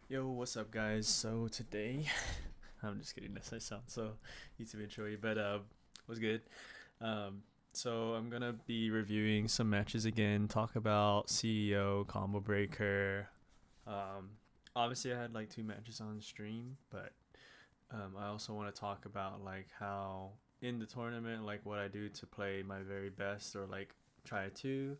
Yo, what's up, guys? So today, I'm just kidding. This I sound so YouTube intro-y, but was good. So I'm gonna be reviewing some matches again. Talk about CEO combo breaker. Um, Obviously I had like two matches on stream, but I also want to talk about like how in the tournament, like what I do to play my very best or like try to,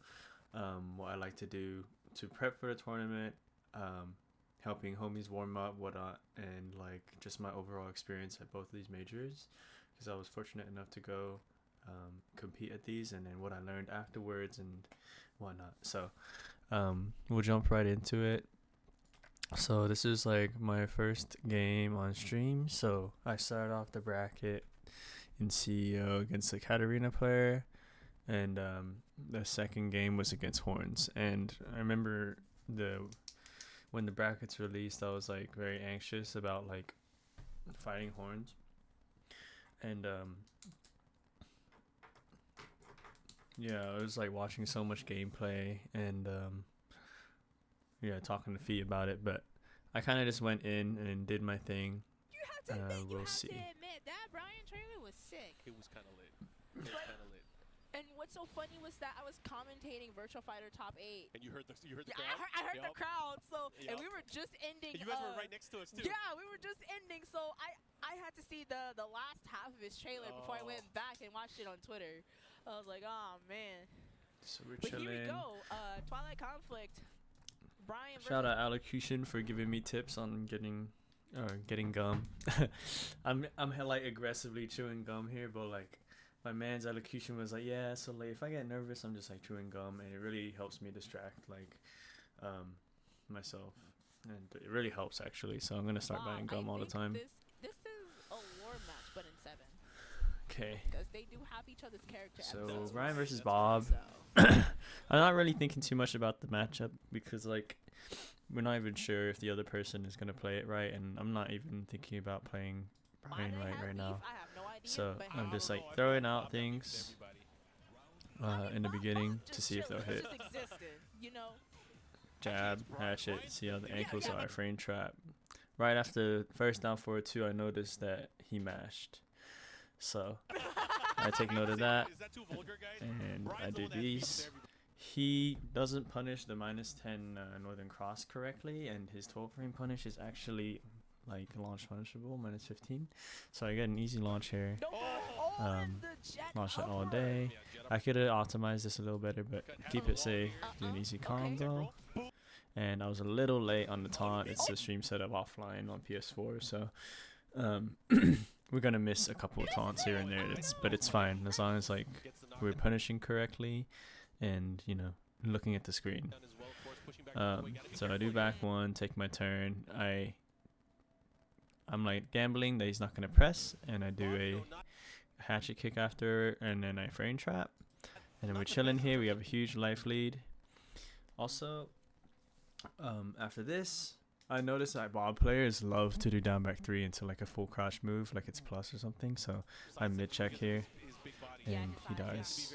what I like to do to prep for the tournament. Um, Helping homies warm up, whatnot, and like just my overall experience at both of these majors, because I was fortunate enough to go compete at these, and then what I learned afterwards and whatnot. So we'll jump right into it. So this is like my first game on stream. So I started off the bracket in CEO against the Katarina player, and the second game was against Horns. And I remember the when the brackets released, I was like very anxious about like fighting Horns, and yeah, I was like watching so much gameplay and yeah, talking to Fee about it, but I kind of just went in and did my thing. You have to admit, We'll see. that Bryan trailer was sick. It was kind of lit. It was kind of lit. And what's so funny was that I was commentating Virtual Fighter Top 8. And you heard the crowd. I heard the crowd. So and we were just ending. And you guys were right next to us too. Yeah, we were just ending. So I had to see the last half of his trailer before I went back and watched it on Twitter. I was like, oh man. So we're But chilling. here we go. Twilight Conflict. Bryan. Shout out Allocution for giving me tips on getting gum. I'm like aggressively chewing gum here, but like my man's Allocution was like, yeah, so like if I get nervous, I'm just like chewing gum, and it really helps me distract like myself, and it really helps actually. So I'm gonna start buying gum all the time. This is a war match, but in 7. Okay. Because they do have each other's character. So Bryan versus Bob. So. I'm not really thinking too much about the matchup because like we're not even sure if the other person is gonna play it right, and I'm not even thinking about playing Bryan right now. I have no idea, So but I'm just I like don't know. throwing out things in the beginning to see if they'll Bob hit. just existed, you know? Jab, hatchet, see how the ankles are, frame trap. Right after first down forward 2, I noticed that he mashed. So I take note of that, Is that too vulgar, guys? and I Bryan's do the one that these. beats everybody. He doesn't punish the -10 Northern Cross correctly, and his 12 frame punish is actually like launch punishable, -15. So I get an easy launch here. Launch it all day. I could have optimized this a little better, but keep it safe. Do an easy combo. And I was a little late on the taunt. It's the stream setup offline on PS4, so we're gonna miss a couple of taunts here and there. But it's fine as long as like we're punishing correctly, and you know, looking at the screen. So I do back one, take my turn. I'm like gambling that he's not gonna press, and I do a hatchet kick after, and then I frame trap, and then we're chilling here. We have a huge life lead. Also, after this, I noticed that Bob players love to do down back 3 into like a full crouch move, like it's plus or something. So I mid check here, and he dies.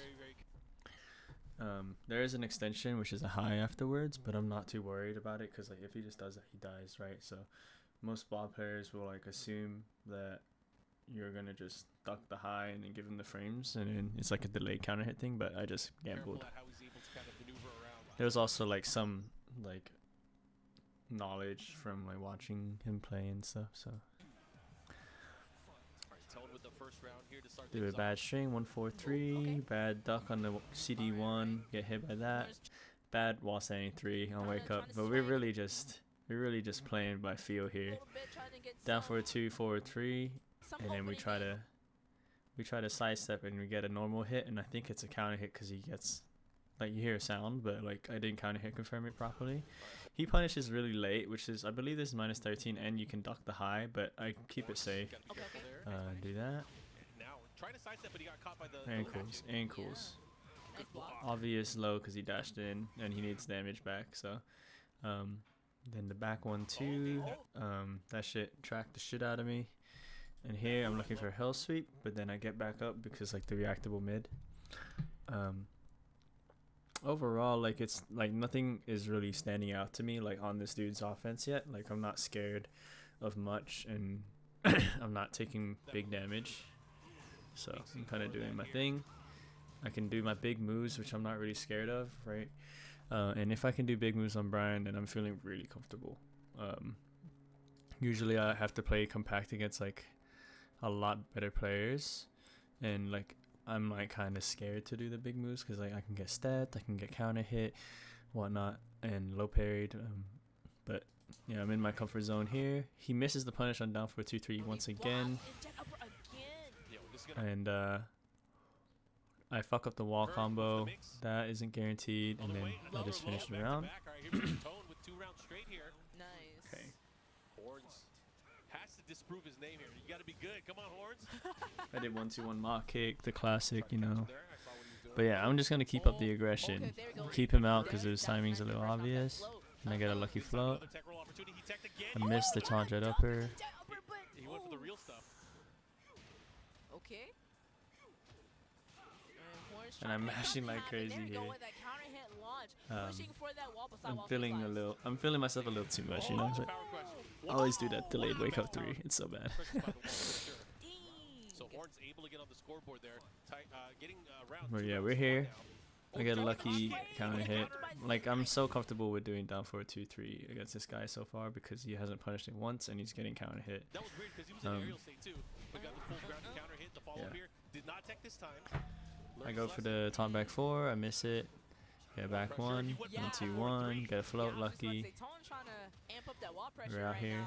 There is an extension which is a high afterwards, but I'm not too worried about it because like if he just does that, he dies, right? So most Bob players will like assume that you're gonna just duck the high and then give him the frames, and then it's like a delayed counter hit thing. But I just gambled. There's also like some like knowledge from like watching him play and stuff. So do a bad string 1-4-3, bad duck on the CD1, get hit by that. Bad wall standing 3 on wake up, but we're really just playing by feel here. Down forward 2, forward 3, and then we try to sidestep and we get a normal hit, and I think it's a counter hit because he gets like you hear a sound, but like I didn't counter hit confirm it properly. He punishes really late, which is I believe this is -13, and you can duck the high, but I keep it safe. Do that. Ankles. Obvious low because he dashed in and he needs damage back. So then the back 1-2, that shit tracked the shit out of me. And here I'm looking for a hell sweep, but then I get back up because like the reactable mid. overall, like it's like nothing is really standing out to me like on this dude's offense yet. Like I'm not scared of much, and I'm not taking big damage. So I'm kind of doing my thing. I can do my big moves, which I'm not really scared of, right? And if I can do big moves on Bryan, then I'm feeling really comfortable. Usually I have to play compact against like a lot better players, and like I'm like kind of scared to do the big moves because like I can get stat, I can get counter hit, whatnot, and low parried. But yeah, I'm in my comfort zone here. He misses the punish on down for 2-3 once again, and I fuck up the wall combo. That isn't guaranteed, and then I just finish the round. Nice. Okay. Horns has to disprove his name here. You got to be good. Come on, Horns. I did 1-2-1 mock kick, the classic, you know. But yeah, I'm just gonna keep up the aggression, keep him out because his timing's a little obvious, and I get a lucky float. I missed the taunt jet upper. He went for the real stuff. Okay. And I'm mashing like crazy here. I'm feeling myself a little too much, you know. Like, I always do that delayed wake up 3. It's so bad. So Horns able to get on the scoreboard there. Getting round. But yeah, we're here. I get a lucky counter hit. Like I'm so comfortable with doing down 4-2-3 against this guy so far because he hasn't punished it once and he's getting counter hit. That was weird because he was in aerial state too. But got the full ground counter hit. The follow up here did not tech this time. I go for the taunt back 4. I miss it. Get back 1. 1-2-1. Get a float lucky. We're out here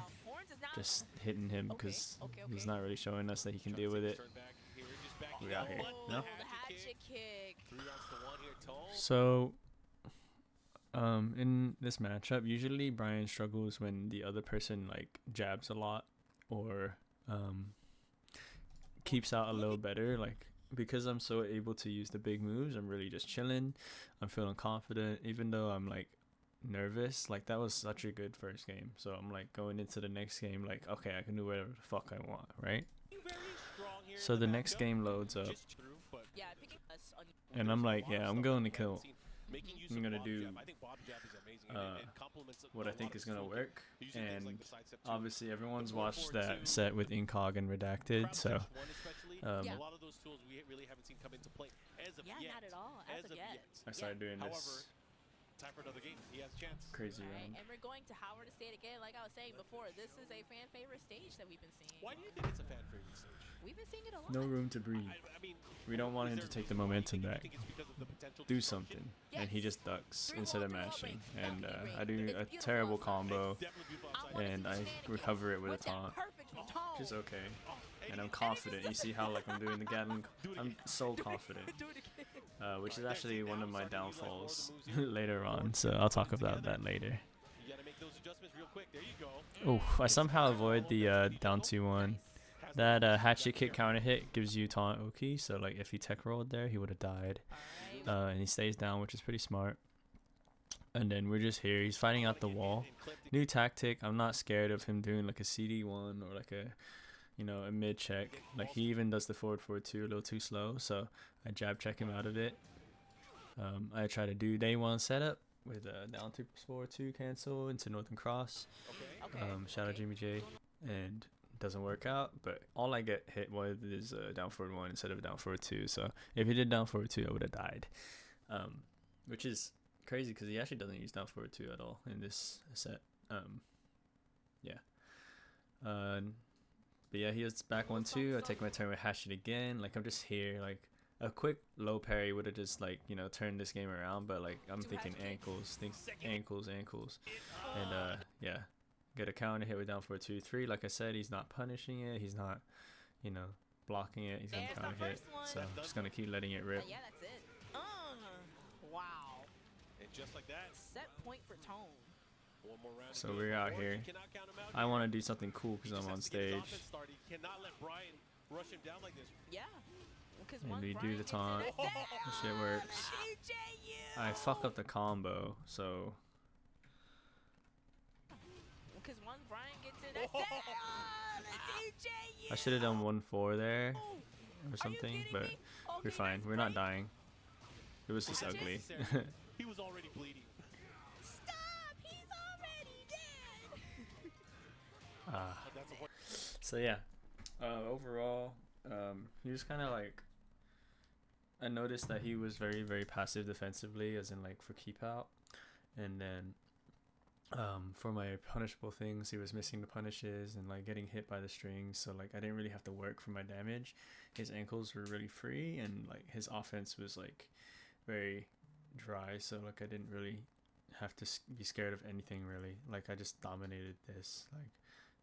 just hitting him because he's not really showing us that he can deal with it. We're out here. No? So, in this matchup, usually Bryan struggles when the other person like jabs a lot or keeps out a little better. Like because I'm so able to use the big moves, I'm really just chilling. I'm feeling confident, even though I'm like nervous. Like that was such a good first game, so I'm like going into the next game like, okay, I can do whatever the fuck I want, right? So the next game loads up, and I'm like, yeah, I'm going to kill. I'm gonna do what I think is gonna work, and obviously everyone's watched that set with Incog and Redacted, so a lot of those tools we really haven't seen come into play as of yet. Not at all. As of yet. I started doing this. Time for another game. He has a chance. Crazy Right, round. and we're going to Howard to say it again. Like I was saying before, this is a fan favorite stage that we've been seeing. Why do you think it's a fan favorite stage? We've been seeing it a lot. No room to breathe. I mean, We don't want him to take the momentum back. think it's because of the potential Do disruption? something, and he just ducks instead of mashing. And I do a terrible combo, Definitely beautiful outside. and I recover it with a taunt, which is okay. And I'm confident. You see how like I'm doing the Gatling? I'm so confident, which is actually one of my downfalls later on. So I'll talk about that later. You gotta make those adjustments real quick. There you go. Oh, I somehow avoid the down 2-1. That hatchet kick counter hit gives you taunt Oki, so like if he tech rolled there, he would have died. And he stays down, which is pretty smart. And then we're just here. He's fighting out the wall. New tactic. I'm not scared of him doing like a CD1 or like a, you know, a mid check. Like he even does the forward 4-2 a little too slow, so I jab check him out of it. I try to do day 1 setup with a down 3+4-2 cancel into Northern Cross. Shout out Jimmy J, and doesn't work out, but all I get hit with is down forward 1 instead of down forward 2. So if he did down forward 2, I would have died, which is crazy because he actually doesn't use down forward 2 at all in this set. But yeah, he has back 1-2. I take my turn with Hatchet again. Like I'm just here. Like a quick low parry would have just like, you know, turned this game around, but like I'm thinking ankles, ankles, and yeah. Get a counter hit with down 4-2-3. Like I said, he's not punishing it. He's not, you know, blocking it. He's gonna counter hit. So I'm just gonna keep letting it rip. Yeah, that's it. Wow. And just like that, Set point for Tone. one more round. So we're out here. I want to do something cool because I'm on stage. He cannot let Bryan rush him down like this. Yeah. And we do the taunt. The shit works. I fuck up the combo, so. Because once Bryan gets in, that's it. I should have done 1-4 there or something, but we're fine. We're not dying. It was just ugly. he was already bleeding. Stop! He's already dead. That's a So yeah, overall, he was kind of like, I noticed that he was very, very passive defensively, as in like for keep out, and then for my punishable things, he was missing the punishes and like getting hit by the strings. So like I didn't really have to work for my damage. His ankles were really free, and like his offense was like very dry. So like I didn't really have to be scared of anything really. Like I just dominated this like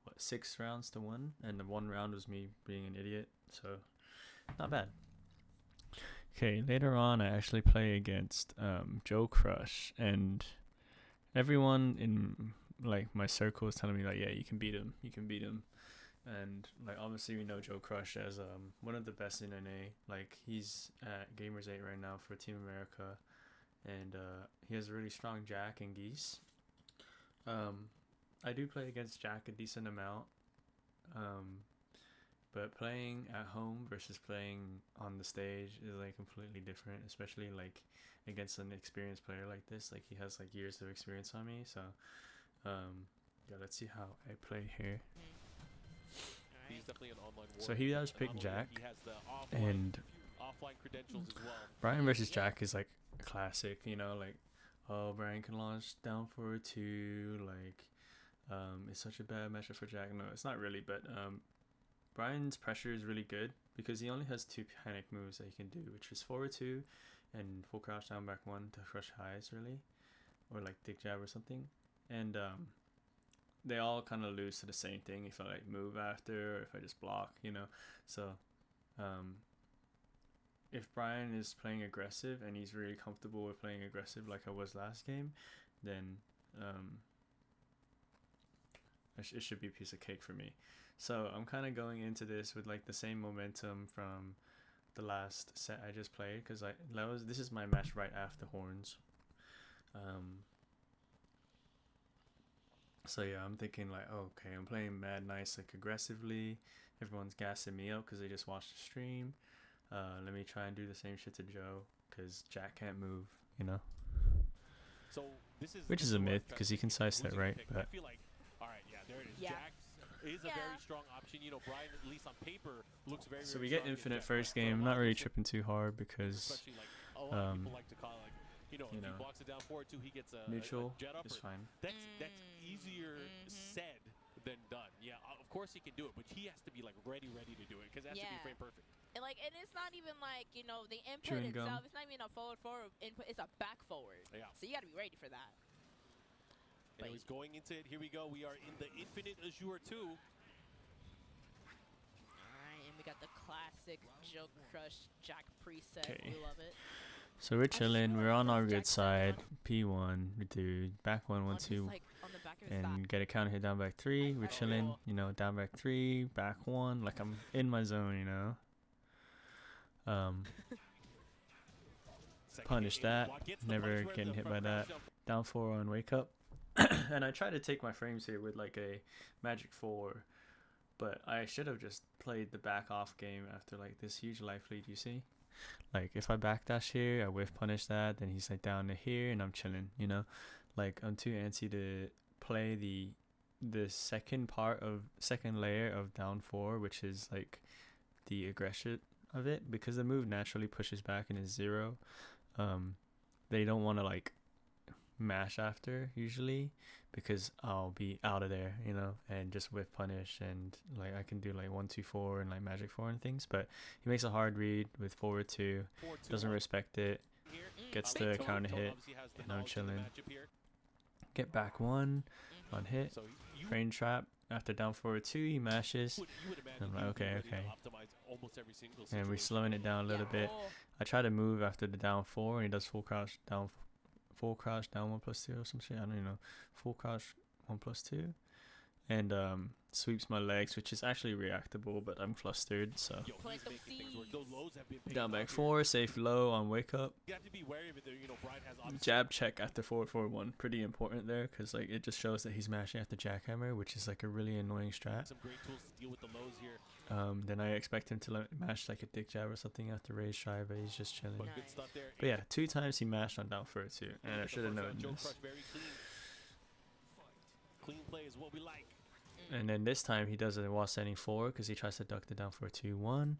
what 6 rounds to 1, and the 1 round was me being an idiot. So not bad. Okay, later on I actually play against Joe Crush, and everyone in like my circle is telling me like, yeah, you can beat him, and like obviously we know Joe Crush as one of the best in NA. Like he's at Gamers 8 right now for Team America, and he has a really strong Jack and Geese. I do play against Jack a decent amount, but playing at home versus playing on the stage is like completely different, especially like against an experienced player like this. Like he has like years of experience on me. So yeah, let's see how I play here. He's definitely an online warrior. So he does pick Jack, he has the offline credentials as well. Bryan versus Jack is like a classic, you know, like, oh, Bryan can launch down forward 2, like it's such a bad matchup for Jack. No, it's not really, but Bryan's pressure is really good because he only has 2 panic moves that he can do, which is forward 2 and full crouch down back 1 to crush highs really, or like dig jab or something. And they all kind of lose to the same thing if I like move after, or if I just block, you know. So if Bryan is playing aggressive and he's really comfortable with playing aggressive like I was last game, then it should be a piece of cake for me. So I'm kind of going into this with like the same momentum from the last set I just played, because this is my match right after Horns. So yeah, I'm thinking like, oh, okay, I'm playing mad nice, like aggressively. Everyone's gassing me up because they just watched the stream. Let me try and do the same shit to Joe, because Jack can't move, you know. So which is a myth because he can sidestep right, but I feel like, all right, yeah, there it is. Yeah. Jack is a very strong option. You know, Bryan, at least on paper, looks very. So very we get strong infinite against first Jack. game. Not really tripping too hard because Especially like a lot of people like to call it, like, if he know, blocks it down forward too, he gets a neutral jet up. is fine. That's easier said than done. Yeah, of course he can do it, but he has to be like ready to do it because it has to be frame perfect. And like, and it's not even like, you know, the input Chewing itself. gum. It's not even a forward input. It's a back forward. Yeah. So you got to be ready for that. And he's going into it. Here we go. We are in the Infinite Azure 2. All right, and we got the classic Joe Crush Jack preset. Okay. We love it. So we're chilling. We're on our good Jack's side. down. P1. We do back 1, 1, On his, 2, like, on the back of his and thigh. get a counter hit down back 3. We're Oh, chilling. cool. You know, down back 3, back 1. Like I'm in my zone. You know. Punish that. Never getting hit by that. Down 4 on wake up. And I try to take my frames here with like a magic 4, but I should have just played the back off game after like this huge life lead, you see. Like if I backdash here, I whiff punish that, then he's like down to here and I'm chilling, you know. Like I'm too antsy to play the second layer of down 4, which is like the aggression of it, because the move naturally pushes back and is 0. They don't want to like mash after usually, because I'll be out of there, you know, and just whiff punish, and like I can do like 1 2 4 and like magic 4 and things. But he makes a hard read with forward 2, doesn't respect it, gets the counter hit, and I'm chilling. Get back 1 on hit, frame trap after down forward 2, he mashes. I'm like, okay, and we're slowing it down a little bit. I try to move after the down 4, and he does full crouch down 1+2 or some shit. I don't even know. Full crouch 1+2, and sweeps my legs, which is actually reactable, but I'm flustered, so. Yo, Plant he's them making things work. seeds. Those lows have been paying Down back off here. 4, safe low on wake up. You have to be wary of it. Bryan has obviously Jab check after forward 4-1. Pretty important there, because like it just shows that he's mashing after jackhammer, which is like a really annoying strat. some great tools to deal with the lows here. Then I expect him to mash like a dick jab or something after raise try, but he's just chilling. But Nice. good stuff there. But yeah, 2 times he mashed on down for it too, and I Look at the should have first round, known Joe this. Crush very clean. Clean play is what we like. And then this time he does a wall standing 4 because he tries to duck the down for a 2-1.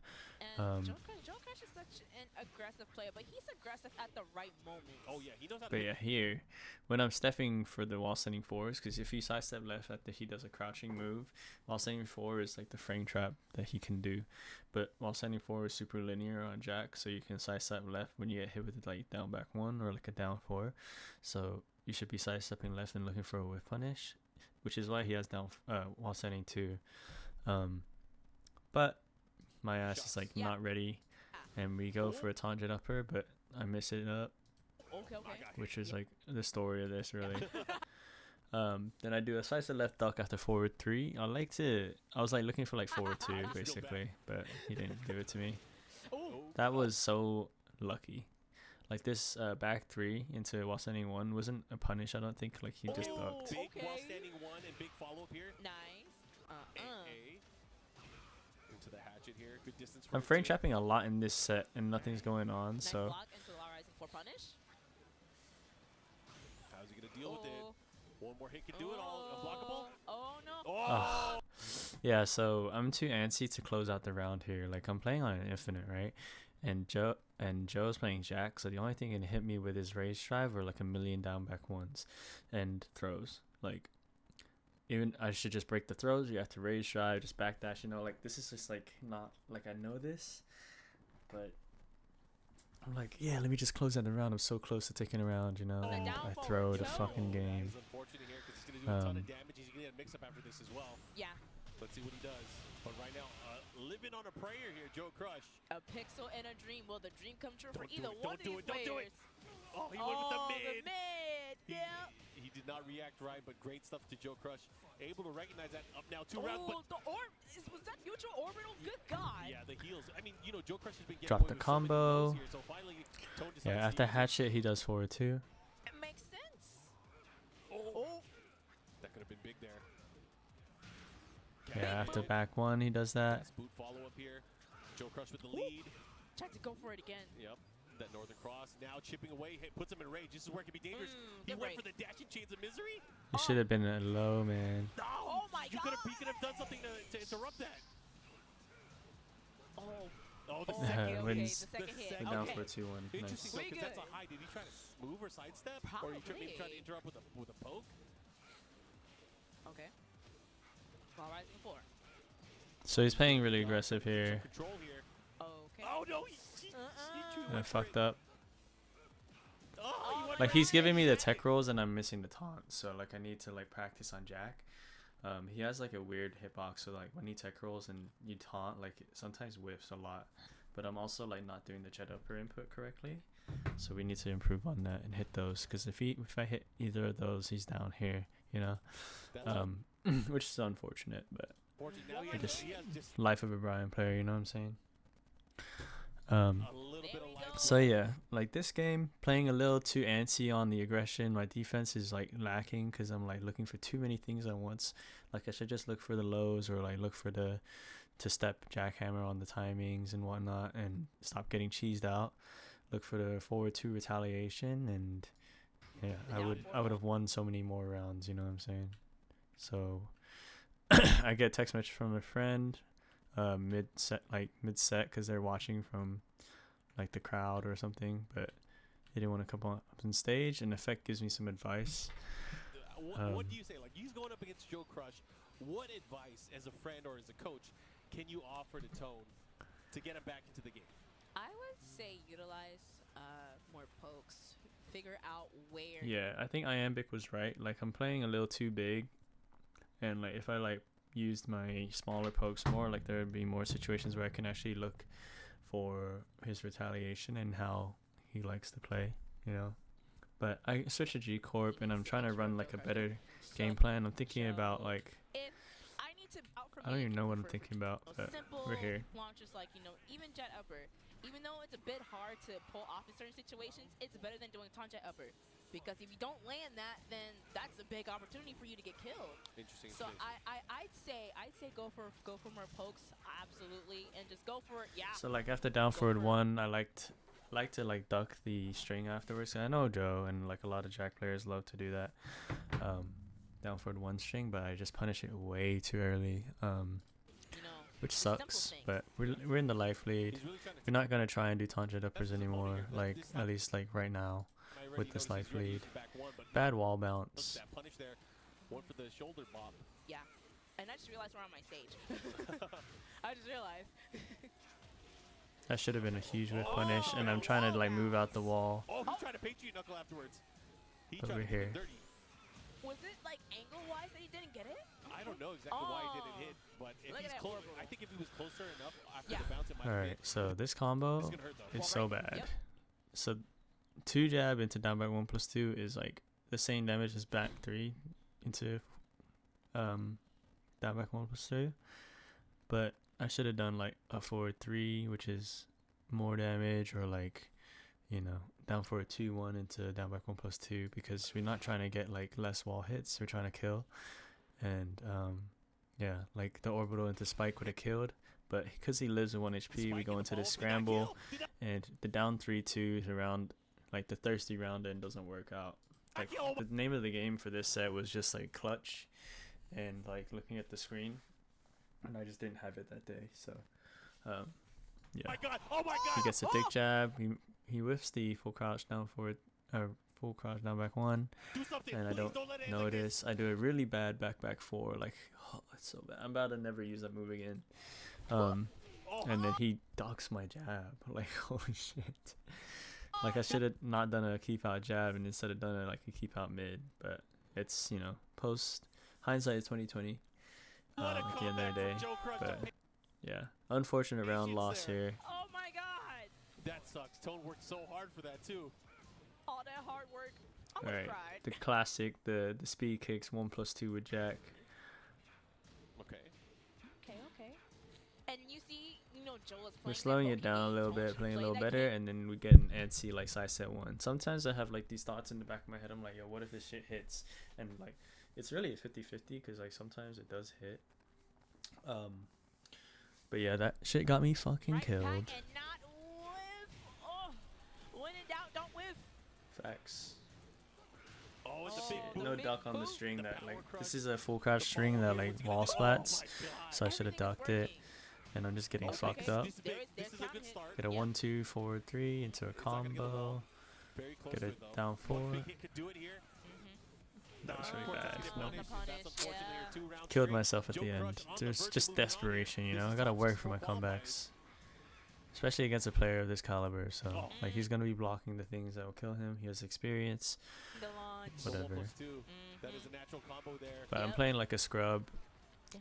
And Joe Crush is such an aggressive player, but he's aggressive at the right moment. Oh yeah, he knows how to. But yeah, here, when I'm stepping for the wall standing 4s, because if he sidestep left after he does a crouching move, wall standing 4 is like the frame trap that he can do. But wall standing 4 is super linear on jack, so you can sidestep left when you get hit with like down back 1 or like a down 4. So you should be sidestepping left and looking for a whip punish, which is why he has down wall standing 2. But my ass is like Yeah. not ready, and we go for a tangent upper, but I miss it up, Okay. which is like the story of this really. Then I do a slice of left duck after forward 3. I was like looking for like forward 2 basically, but he didn't give it to me. Oh, That was so lucky. Like this back 3 into wall standing 1 wasn't a punish, I don't think. Like he just ducked. big Okay. wall standing 1 and big follow up here. Nice. A. Into the hatchet here. Good distance. For I'm it, frame too. trapping a lot in this set and nothing's going on, Nice so block into the law rising for punish. How's he gonna deal with it? Oh. One more hit can do it all. Unblockable. Oh no. Oh. yeah, so I'm too antsy to close out the round here. Like I'm playing on an infinite, right? And Joe's playing jack, so the only thing he can hit me with is raise drive or like a million down back ones and throws. Like even I should just break the throws, you have to raise drive, just backdash, like this is just like not like I know this, but I'm like, yeah, let me just close out the round. I'm so close to taking a round, and I down throw the forward, fucking Joe. game. He's unfortunate here because he's gonna do a ton of damage. He's gonna get a mix up after this as well. Yeah. Let's see what he does. But right now, living on a prayer here, Joe Crush. A pixel and a dream. Will the dream come true for Don't do either it, one don't do of it, these don't do it. players? Oh, he went with the mid. The mid. Yeah. He did not react right, but great stuff to Joe Crush. Able to recognize that up now 2 rounds, but The was that future orbital? Good God. yeah, the heels. I mean, Joe Crush has been getting Drop away the with so many combo. blows here, so finally, Tone decides Yeah, to after use it. hatchet he does forward 2. It makes sense. Oh, that could have been big there. Yeah, after back 1 he does that. Nice boot follow up here. Joe Crush with the lead. Tried to go for it again. Yep. That northern cross now chipping away, puts him in rage. This is where it can be dangerous. He good went rage. for the dashing chains of misery. It should have been a low, man. No! Oh my He could have done something to interrupt that. Oh. Oh, the Yeah, second Okay, wins. the second hit. second- We're down Okay. for 2-1. Interesting Nice. though, Pretty because that's a good. high. Did he try to move or sidestep? Or he maybe try to Probably. interrupt with a poke? Okay. Ball rising 4. So he's playing really aggressive Some here. control here. Okay. Oh no! He I went for fucked it. up. Oh, he went Like for he's it. giving me the tech rolls and I'm missing the taunt, so like I need to like practice on Jack. He has like a weird hitbox, so like when he tech rolls and you taunt, like it sometimes whiffs a lot. But I'm also like not doing the jet upper input correctly, so we need to improve on that and hit those. Because if I hit either of those, he's down here, That's which is unfortunate, but unfortunate. Now I he just- has just life of a Bryan player, you know what I'm saying? a little bit There of we life. go. So yeah, like this game, playing a little too antsy on the aggression. My defense is like lacking because I'm like looking for too many things at once. Like I should just look for the lows or like look for to step jackhammer on the timings and whatnot and stop getting cheesed out. Look for the forward 2 retaliation and yeah, I would have won so many more rounds. You know what I'm saying? So I get a text message from a friend mid set because they're watching from like the crowd or something, but they didn't want to come up on stage, and Effect gives me some advice. What do you say? Like he's going up against Joe Crush. What advice, as a friend or as a coach, can you offer to Tone to get him back into the game? I would say utilize more pokes. Figure out where. Yeah, I think Iambic was right. Like I'm playing a little too big, and like if I like used my smaller pokes more, like there would be more situations where I can actually look for his retaliation and how he likes to play, But I switched to G Corp and I'm trying to run like a better game plan. I'm thinking about like to out I don't even know what I'm for thinking about, but simple we're here. launches like, even jet upper. Even though it's a bit hard to pull off in certain situations, it's better than doing taunt jet upper. Because if you don't land that, then that's a big opportunity for you to get killed. Interesting. So I'd say go for more pokes, absolutely, and just go for it. Yeah. So like after down forward 1, I like to like duck the string afterwards. And I know Joe and like a lot of Jack players love to do that, down forward 1 string, but I just punish it way too early, which sucks. But we're in the life lead. We're not gonna try and do taunt jet uppers anymore. Like at least like right now with this life lead. Bad wall bounce. One for the shoulder bop. Yeah. And I just realized we're on my stage. I just realized. That should have been a huge whiff punish, and I'm trying to like move out the wall. Oh, he's trying to paint you knuckle afterwards. But we're here. Was it like angle-wise that he didn't get it? I don't know exactly why he didn't hit, but if he's close, I think if he was closer enough after the bounce, it might have hit. Alright, so this combo It's gonna hurt, though. is so bad. So 2 jab into down back 1+2 is like the same damage as back 3 into down back 1+2, but I should have done like a forward 3, which is more damage, or like, down forward 2-1 into down back 1+2, because we're not trying to get like less wall hits, we're trying to kill. And yeah, like the orbital into spike would have killed, but because he lives in 1 HP, we go into the scramble, and the down 3-2 around like the thirsty round end doesn't work out. Like the name of the game for this set was just like clutch, and like looking at the screen, and I just didn't have it that day. So yeah, oh my God. He gets a dick jab, he whiffs the full crouch down forward, full crouch down back 1, and I don't notice. I do a really bad back 4, like, oh, it's so bad. I'm about to never use that move again. And then he ducks my jab, like, holy shit. Like, I should have not done a keep out jab and instead of done it like a keep out mid, but it's, post hindsight is 2020 at the end of the day. But yeah, unfortunate round loss here. Oh my God. That sucks. Tone worked so hard for that too. All that hard work. I All would right, have cried. the classic, the speed kicks 1+2 with Jack. Okay. Okay. And you see, Joel is playing. We're slowing that it down a Pokemon, little Joel bit, should playing a play little that better, game. and then we get an antsy like side set 1. Sometimes I have like these thoughts in the back of my head. I'm like, yo, what if this shit hits? And like, it's really a 50-50 because like sometimes it does hit. But yeah, that shit got me fucking Right killed. back and not whiff. Oh, when in doubt, don't whiff. Facts. Oh, it's a Oh, big No big duck on the boot. string The that power like crush. this is a full crouch string that like wall splats, Oh my God. so I should have Everything is ducked it, working. and I'm just getting Okay. fucked up. This is There big. is- This there's is a good counter hit. start. Get a Yeah. 1-2 forward 3 into a It's not gonna get the ball. combo. Very close Get to a it, though. down One 4. big hit could do it here. That was really Unfortunately, bad. it's No. a punish. That's unfortunately Yeah. a 2-round Killed streak. myself at Joe the Crush end. on the There's verge of just moving on. desperation, This I is gotta top work six for my qualifying. comebacks, especially against a player of this caliber. So Oh. like he's gonna be blocking the things that will kill him. He has experience, The launch. So Whatever. 1+2. That is a natural combo there. but I'm Yep. playing like a scrub.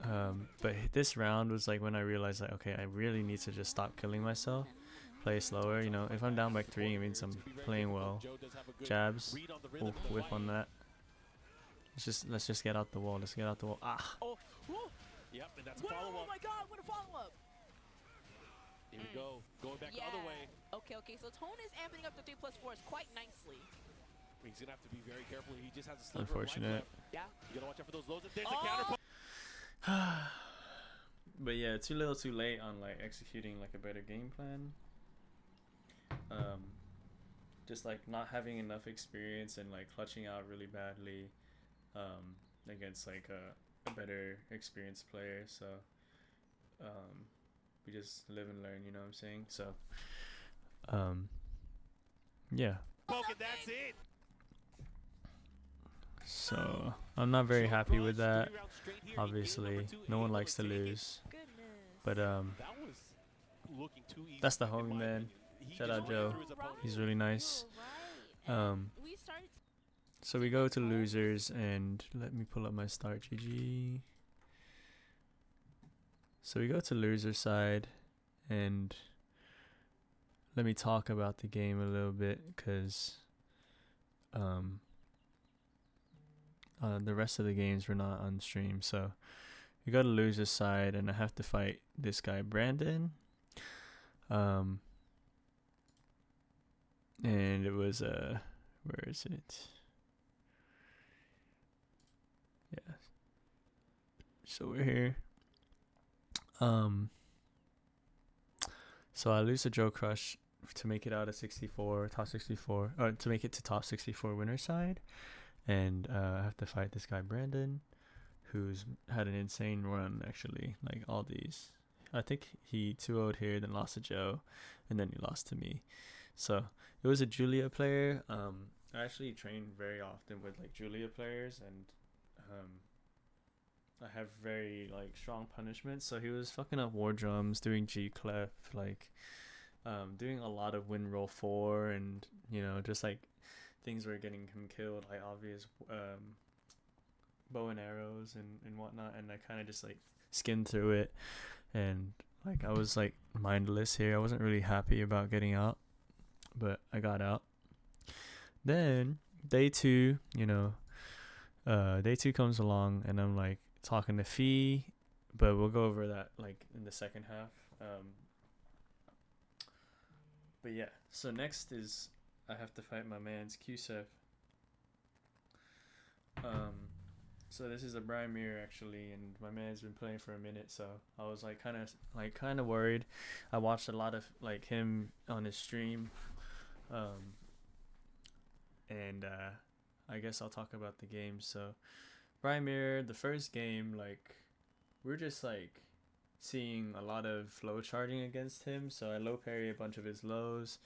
But this round was like when I realized like, okay, I really need to just stop killing myself, play slower. If I'm down by 3, it means I'm playing well. Joe does have a good Jabs, read on the rhythm of the whiff fight. on that. Let's just get out the wall. Let's get out the wall. Ah, Oh, woo. Yep, and that's Wow, follow oh up. my God, what a follow-up. Here we go. Going back the other way. Okay, so Tone is amping up the 3+4s quite nicely. He's going to have to be very careful. He just has a sliver unfortunate. of life left. Yeah. You got to watch out for those lows. And there's a Oh. counter. But yeah, too little, too late on like executing like a better game plan. Just like not having enough experience and like clutching out really badly against like a better experienced player. So we just live and learn, you know what I'm saying? So yeah. Poke it, that's it. So I'm not very Joe happy with Crush, that. 3 rounds straight here. He Obviously, gained number 2, no and one he likes to was taken. lose. Goodness. But That was looking too easy. That's the in homie, my man. opinion. He Shout just out ran Joe. through his opponent. He's really nice. You're right. Um, We started. So we go to losers, and let me pull up my start GG. So we go to loser side, and let me talk about the game a little bit, because the rest of the games were not on stream. So we go to loser's side, and I have to fight this guy Brandon. And it was where is it? Yeah. So we're here. So I lose to Joe Crush to make it out of 64, top 64, or to make it to top 64 winner side, and I have to fight this guy Brandon, who's had an insane run actually. Like all these, I think he 2-0'd here, then lost to Joe, and then he lost to me. So it was a Julia player. I actually train very often with like Julia players, and I have very like strong punishments. So he was fucking up war drums, doing G clef, like doing a lot of win roll 4, and just like things were getting him killed, like obvious bow and arrows and whatnot, and I kind of just like skimmed through it, and like I was like mindless here. I wasn't really happy about getting out, but I got out. Then day 2, day 2 comes along, and I'm like talking to Fee, but we'll go over that like in the second half. But yeah, so next is I have to fight my man's Qsef. So this is a Bryan mirror actually, and my man's been playing for a minute, so I was like kind of worried. I watched a lot of like him on his stream, and I guess I'll talk about the game. So Bryan mirror, the first game, like we're just like seeing a lot of flow charging against him, so I low parry a bunch of his lows.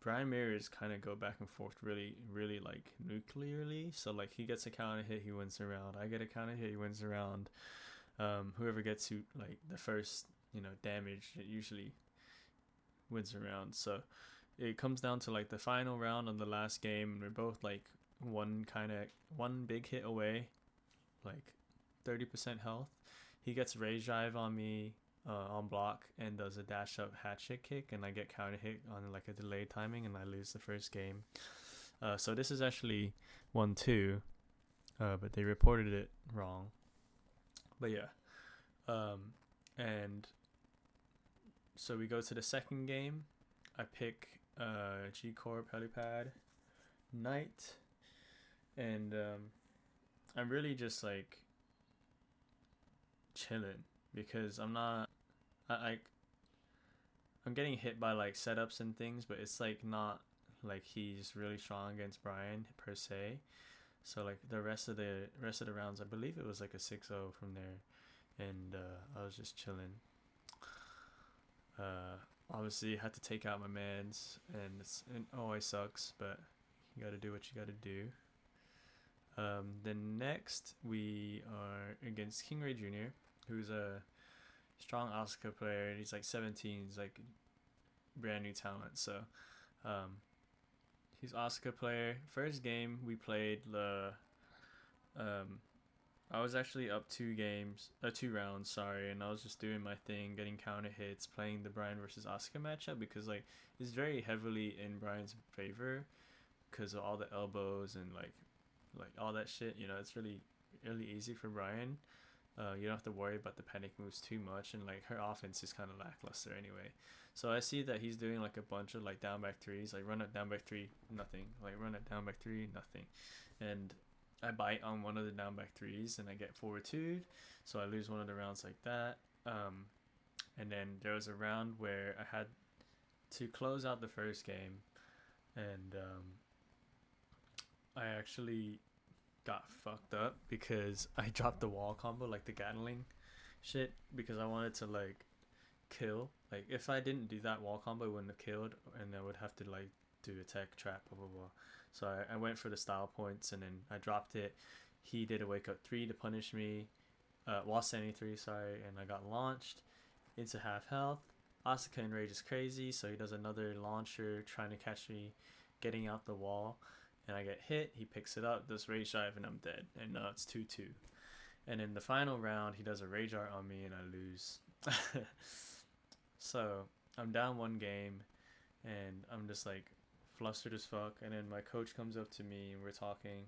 Bryan mirrors kind of go back and forth really, really like nuclearly. So like he gets a counter hit, he wins the round. I get a counter hit, he wins the round. Whoever gets to like the first, damage, it usually wins the round. So it comes down to like the final round on the last game, and we're both like one big hit away, like 30% health. He gets rage drive on me on block and does a dash up hatchet kick, and I get counter hit on like a delayed timing, and I lose the first game. So this is actually 1-2, but they reported it wrong. But yeah, and so we go to the second game. I pick G Corp Helipad Knight, and I'm really just like chilling because I'm getting hit by like setups and things, but it's like not like he's really strong against Bryan per se. So like the rest of the rounds, I believe it was like a 6-0 from there, and I was just chilling. Obviously had to take out my mans, and it always sucks, but you gotta do what you gotta do. Then next we are against King Ray Jr., who's a strong Asuka player. He's like 17. He's like brand new talent. So he's Asuka player. First game we played I was actually up 2 rounds, sorry, and I was just doing my thing, getting counter hits, playing the Bryan versus Asuka matchup, because like it's very heavily in Bryan's favor because of all the elbows and like all that shit. It's really easy for Bryan. You don't have to worry about the panic moves too much, and like her offense is kind of lackluster anyway. So I see that he's doing like a bunch of like down back threes, like run it down back 3, nothing, like run it down back 3, nothing, and I bite on one of the down back 3s and I get forward 2'd, so I lose one of the rounds like that. And then there was a round where I had to close out the first game, and I actually got fucked up because I dropped the wall combo, like the Gatling shit, because I wanted to like kill. Like if I didn't do that wall combo, I wouldn't have killed, and I would have to like do a tech trap, blah blah blah. So I went for the style points, and then I dropped it. He did a wake up 3 to punish me, while standing 3, sorry, and I got launched into half health. Asuka enrage is crazy, so he does another launcher trying to catch me getting out the wall, and I get hit. He picks it up, does rage drive, and I'm dead, and now it's 2-2. And in the final round, he does a rage art on me, and I lose. So I'm down 1 game, and I'm just like flustered as fuck. And then my coach comes up to me, and we're talking.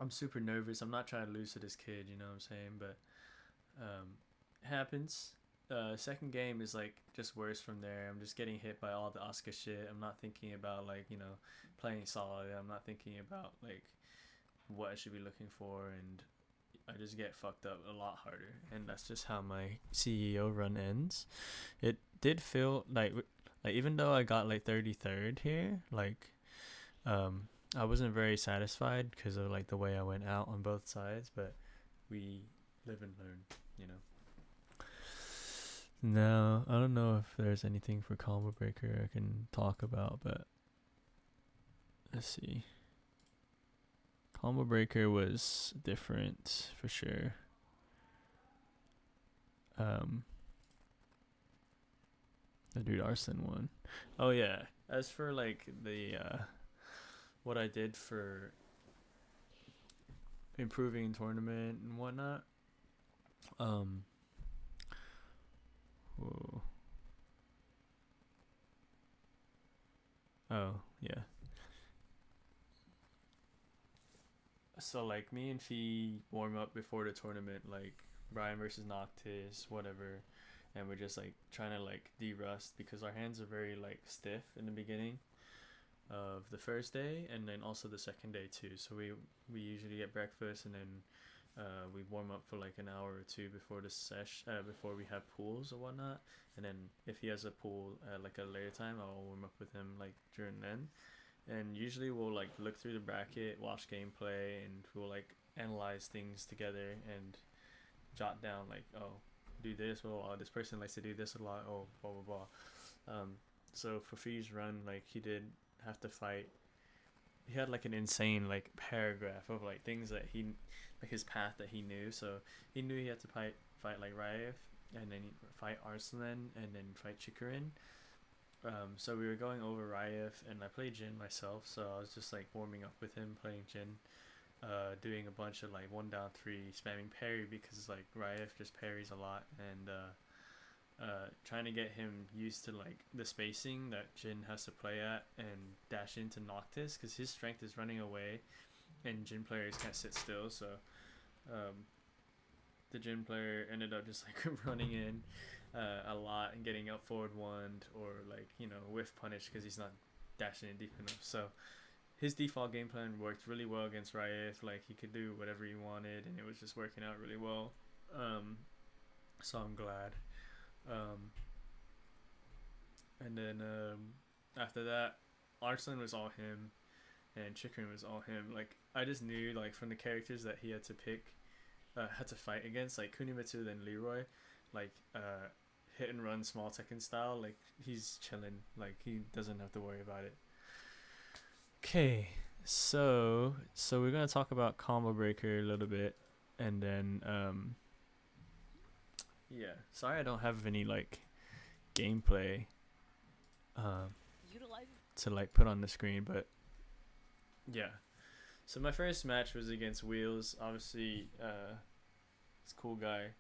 I'm super nervous. I'm not trying to lose to this kid, you know what I'm saying? But it happens. Second game is like just worse from there. I'm just getting hit by all the Oscar shit. I'm not thinking about like, you know, playing solid. I'm not thinking about like what I should be looking for, and I just get fucked up a lot harder. And that's just how my CEO run ends. It did feel like even though I got like 33rd here, like I wasn't very satisfied because of like the way I went out on both sides, but we live and learn, you know. Now, I don't know if there's anything for Combo Breaker I can talk about, but let's see. Combo Breaker was different for sure. The dude Arslan won. Oh yeah. As for like the what I did for improving tournament and whatnot, whoa. Oh yeah. So like me and Fee warm up before the tournament, like Bryan versus Noctis, whatever, and we're just like trying to like de-rust because our hands are very like stiff in the beginning of the first day, and then also the second day too. So we usually get breakfast, and then we warm up for like an hour or two before the before we have pools or whatnot. And then if he has a pool at like a later time, I'll warm up with him like during then. And usually we'll like look through the bracket, watch gameplay, and we'll like analyze things together and jot down like, oh, do this, well, this person likes to do this a lot, oh, blah blah blah. So for Fee's run, like he did have to fight. He had like an insane like paragraph of like things that he, like his path that he knew. So he knew he had to fight like Raif, and then fight Arslan, and then fight Chikarin. So we were going over Raif, and I played Jin myself, so I was just like warming up with him, playing Jin, doing a bunch of like 1-3 spamming parry because like Raif just parries a lot, and trying to get him used to like the spacing that Jin has to play at and dash into Noctis because his strength is running away, and Jin players can't sit still. So the Jin player ended up just like running in a lot and getting up forward one, or like, you know, whiff punish because he's not dashing in deep enough. So his default game plan worked really well against Raif. Like he could do whatever he wanted, and it was just working out really well. So I'm glad. And then after that, Arslan was all him, and Chikrin was all him. Like I just knew like from the characters that he had to pick, had to fight against, like Kunimitsu, then Leroy, like hit and run small Tekken style. Like he's chilling. Like he doesn't have to worry about it. Okay, so we're gonna talk about Combo Breaker a little bit, and then yeah. Sorry, I don't have any like gameplay Utilizing. to like put on the screen, but yeah. So my first match was against Wheels. Obviously, this cool guy.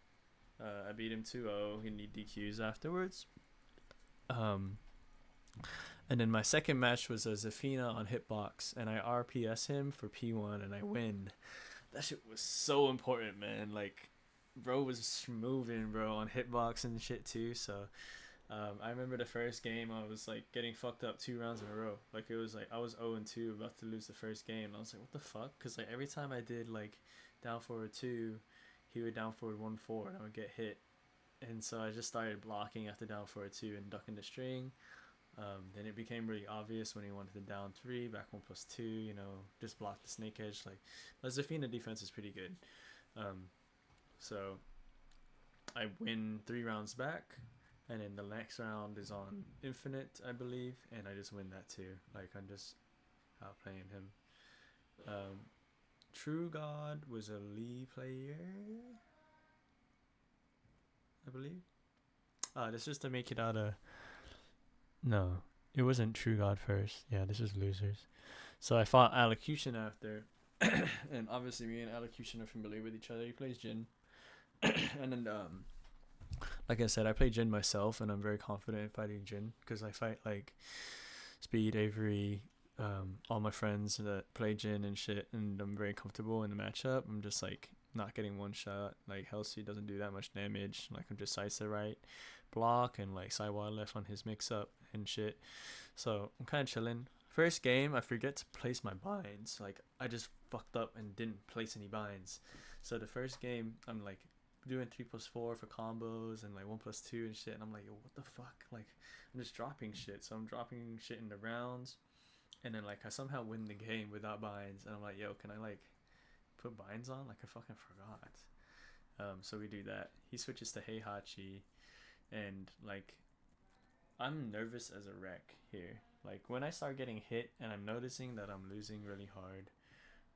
I beat him 2-0. He need DQs afterwards. And then my second match was a Zafina on Hitbox, and I RPS him for P1, and I win. That shit was so important, man. Like, bro was moving, bro, on Hitbox and shit too. So I remember the first game I was like getting fucked up 2 rounds in a row. Like it was like I was 0-2 about to lose the first game, and I was like, what the fuck? Because like every time I did like down forward 2, he would down forward 1-4, and I would get hit. And so I just started blocking after down forward 2 and ducking the string. Then it became really obvious when he wanted to down 3, back 1+2, you know, just block the snake edge. Like Zafina defense is pretty good. So I win 3 rounds back, and then the next round is on Infinite, I believe, and I just win that too. Like I'm just outplaying him. True God was a Lee player, I believe. This is to make it out of... No, it wasn't True God first. Yeah, this is Losers. So I fought Allocution after, and obviously me and Allocution are familiar with each other. He plays Jin. And then, like I said, I play Jin myself, and I'm very confident in fighting Jin, because I fight like Speed, Avery, all my friends that play Jin and shit, and I'm very comfortable in the matchup. I'm just like not getting one shot. Like Hellsey doesn't do that much damage. Like I'm just sides to right block and like sidewall left on his mix up and shit. So I'm kind of chilling. First game, I forget to place my binds. Like I just fucked up and didn't place any binds. So the first game, I'm like doing 3+4 for combos and like 1+2 and shit. And I'm like, yo, what the fuck? Like I'm just dropping shit. So I'm dropping shit in the rounds. And then like I somehow win the game without binds. And I'm like, yo, can I like put binds on? Like I fucking forgot. So we do that. He switches to Heihachi, and like I'm nervous as a wreck here. Like when I start getting hit and I'm noticing that I'm losing really hard,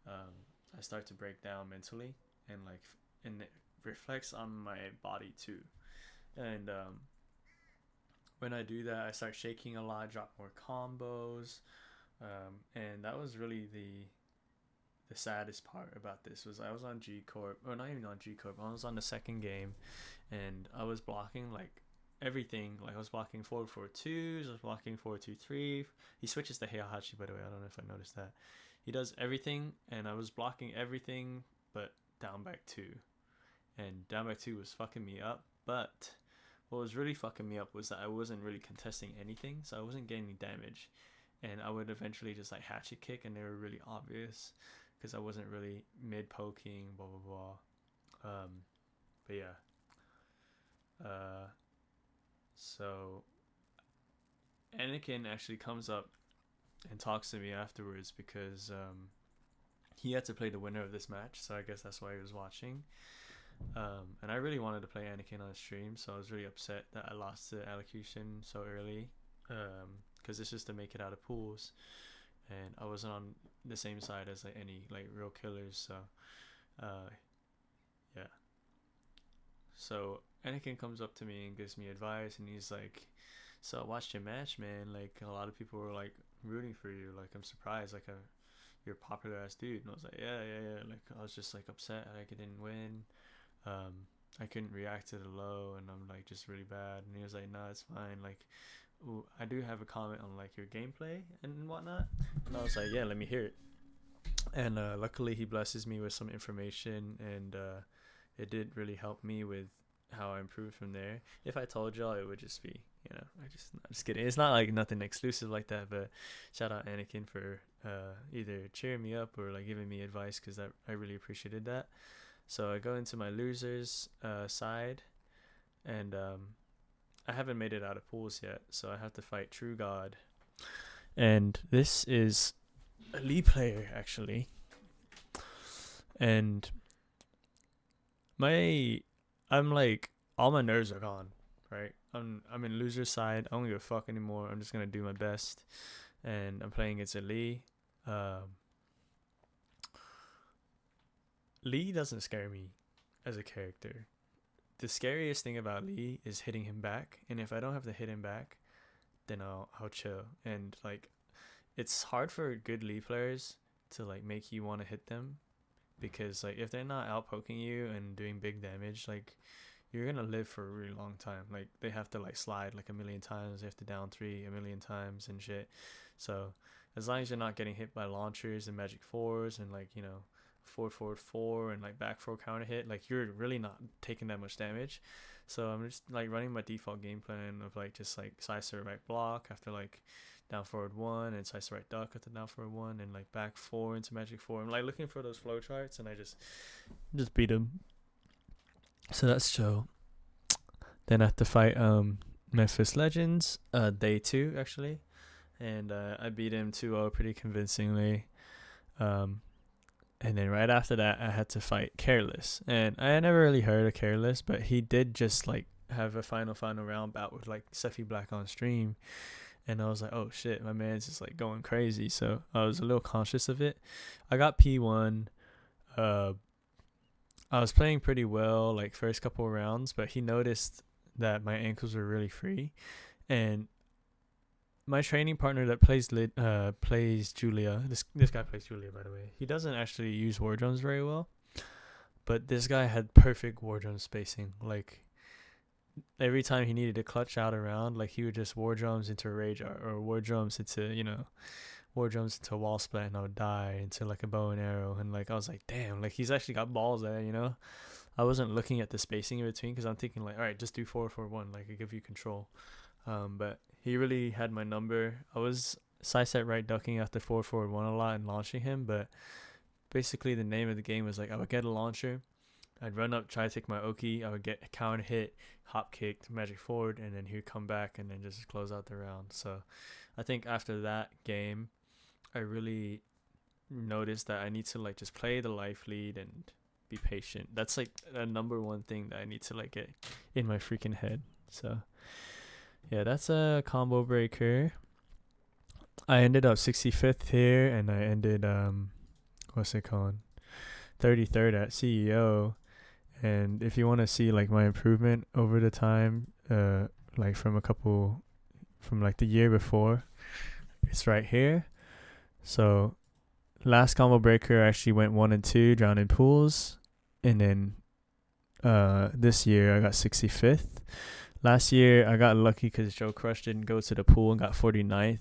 I start to break down mentally, and like and it reflects on my body too. And when I do that, I start shaking a lot, drop more combos, and that was really the saddest part about this was I was on G Corp, or not even on G Corp. I was on the second game, and I was blocking like everything. Like I was blocking 4-4-2s, I was blocking 4-2-3. He switches to Heihachi, by the way. I don't know if I noticed that. He does everything, and I was blocking everything but down back two, and down back two was fucking me up. But what was really fucking me up was that I wasn't really contesting anything, so I wasn't getting any damage, and I would eventually just like hatchet kick, and they were really obvious because I wasn't really mid poking, blah blah blah. But yeah. So Anakin actually comes up and talks to me afterwards because he had to play the winner of this match, so I guess that's why he was watching. And I really wanted to play Anakin on stream, so I was really upset that I lost the allocution so early, because it's just to make it out of pools, and I wasn't on the same side as like any like real killers, so yeah. So Anakin comes up to me and gives me advice, and he's like, so I watched your match, man, like a lot of people were like rooting for you, like I'm surprised, like you're a popular ass dude. And I was like, yeah, like I was just like upset like I didn't win. I couldn't react to the low, and I'm like just really bad. And he was like, nah, it's fine, like ooh, I do have a comment on like your gameplay and whatnot. And I was like, yeah, let me hear it. And luckily he blesses me with some information, and it did really help me with how I improved from there. If I told y'all, it would just be, I'm just kidding. It's not like nothing exclusive like that, but shout out Anakin for either cheering me up or like giving me advice, because I really appreciated that. So I go into my losers side, and I haven't made it out of pools yet, so I have to fight True God. And this is a Lee player actually, and I'm like, all my nerves are gone, right? I'm in loser side. I don't give a fuck anymore. I'm just gonna do my best, and I'm playing against a Lee. Lee doesn't scare me as a character. The scariest thing about Lee is hitting him back, and if I don't have to hit him back, then I'll chill. And like, it's hard for good Lee players to like make you want to hit them, because like if they're not out poking you and doing big damage, like you're gonna live for a really long time. Like they have to like slide like a million times, they have to down 3 a million times and shit. So as long as you're not getting hit by launchers and magic 4s and like 4 and like back 4 counter hit, like you're really not taking that much damage. So I'm just like running my default game plan of like just like side to right block after like down forward 1, and side to right duck after down forward 1, and like back 4 into magic 4. I'm like looking for those flow charts, and I just beat him. So that's chill. Then I have to fight Memphis Legends day 2 actually, and I beat him 2-0 pretty convincingly. And then right after that, I had to fight Careless. And I never really heard of Careless, but he did just like have a final round bout with like Sephi Black on stream. And I was like, oh shit, my man's just like going crazy. So I was a little conscious of it. I got P1. I was playing pretty well like first couple of rounds, but he noticed that my ankles were really free. And my training partner that plays Julia. This guy plays Julia, by the way. He doesn't actually use war drums very well, but this guy had perfect war drum spacing. Like every time he needed to clutch out a round, like he would just war drums into a rage art, or war drums into war jumps into a wall splat and I would die into like a bow and arrow, and like I was like, damn, like he's actually got balls there, you know. I wasn't looking at the spacing in between because I'm thinking like, all right, just do 4-4-1, like it give you control. But he really had my number. I was side set right ducking after 4-4-1 a lot and launching him, but basically the name of the game was like I would get a launcher, I'd run up, try to take my Oki, I would get a counter hit, hop kicked, magic forward, and then he'd come back and then just close out the round. So I think after that game, I really noticed that I need to like just play the life lead and be patient. That's like a number one thing that I need to like get in my freaking head. So yeah, that's a combo breaker. I ended up 65th here, and I ended what's it called, 33rd at CEO. And if you want to see like my improvement over the time, like from like the year before, it's right here. So last combo breaker I actually went 1 and 2, drowned in pools, and then this year I got 65th. Last year I got lucky because Joe Crush didn't go to the pool and got 49th.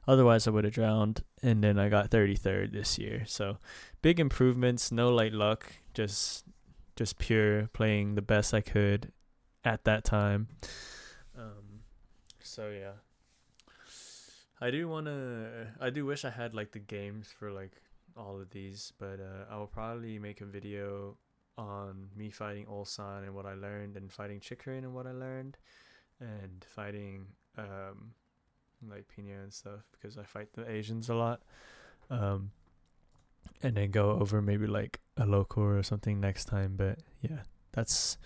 Otherwise I would have drowned, and then I got 33rd this year. So big improvements, no light luck, just pure playing the best I could at that time. So yeah, I do wish I had like the games for like all of these, but I will probably make a video on me fighting Ulsan and what I learned, and fighting Chikrin and what I learned, and fighting like Pina and stuff, because I fight the Asians a lot. And then go over maybe like a local or something next time. But yeah, that's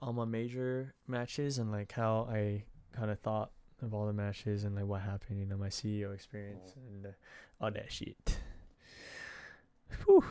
all my major matches and like how I kind of thought of all the matches and like what happened, you know, my CEO experience and all that shit. Whew.